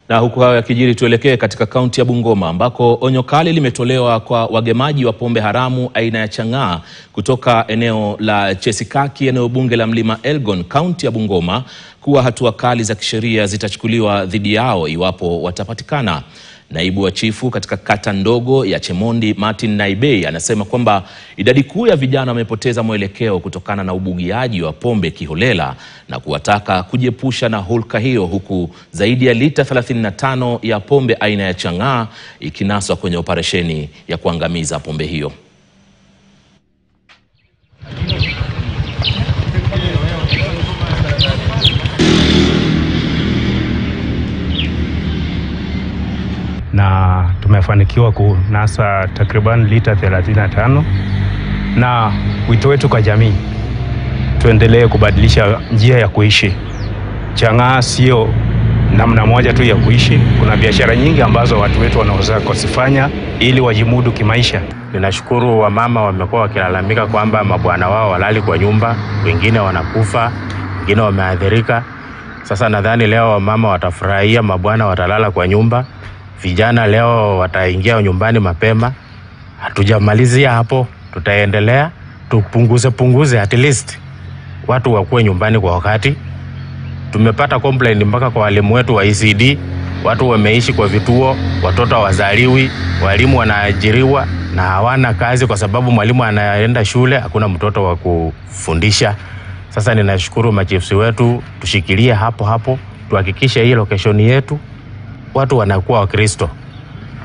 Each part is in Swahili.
Na huku hayo yakijiri, tuelekee katika kaunti ya Bungoma ambako onyo kali limetolewa kwa wagemaji wa pombe haramu aina ya chang'aa kutoka eneo la Chesikaki, eneo bunge la Mlima Elgon, kaunti ya Bungoma, kuwa hatua kali za kisheria zitachukuliwa dhidi yao iwapo watapatikana. Naibu wa chifu katika kata ndogo ya Chemondi, Martin Naibei, anasema kwamba idadi kuu ya vijana wamepoteza mwelekeo kutokana na ubugiaji wa pombe kiholela na kuwataka kujiepusha na hulka hiyo, huku zaidi ya lita 35 ya pombe aina ya chang'aa ikinaswa kwenye operesheni ya kuangamiza pombe hiyo. Na tumefanikiwa kunasa takriban lita 35, na wito wetu kwa jamii, tuendelee kubadilisha njia ya kuishi. Chang'aa sio namna moja tu ya kuishi. Kuna biashara nyingi ambazo watu wetu wanaweza kusifanya ili wajimudu kimaisha. Ninashukuru wamama wamekuwa wakilalamika kwamba mabwana wao walali kwa nyumba, wengine wanakufa, wengine wameathirika. Sasa nadhani leo wamama watafurahia, mabwana watalala kwa nyumba. Vijana leo wataingia nyumbani mapema. Hatujamalizia hapo, tutaendelea tupunguze at least watu wakuwe nyumbani kwa wakati. Tumepata complaint mpaka kwa walimu wetu wa ECD, watu wameishi kwa vituo, watoto hawazaliwi, walimu wanaajiriwa na hawana kazi kwa sababu mwalimu anaenda shule, hakuna mtoto wa kufundisha. Sasa ninashukuru machiefs wetu, tushikilie hapo, tuhakikishe hii location yetu watu wanakuwa Wakristo.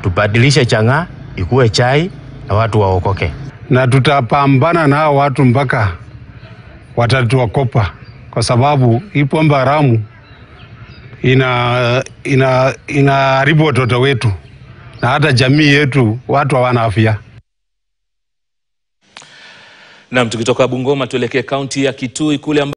Tubadilishe chang'aa ikuwe chai na watu waokoke. Na tutapambana na hao watu mpaka watatuokopa, kwa sababu hii pombe haramu inaharibu watoto wetu na hata jamii yetu, watu hawana afya. Na tukitoka Bungoma tuelekee kaunti ya Kitui kule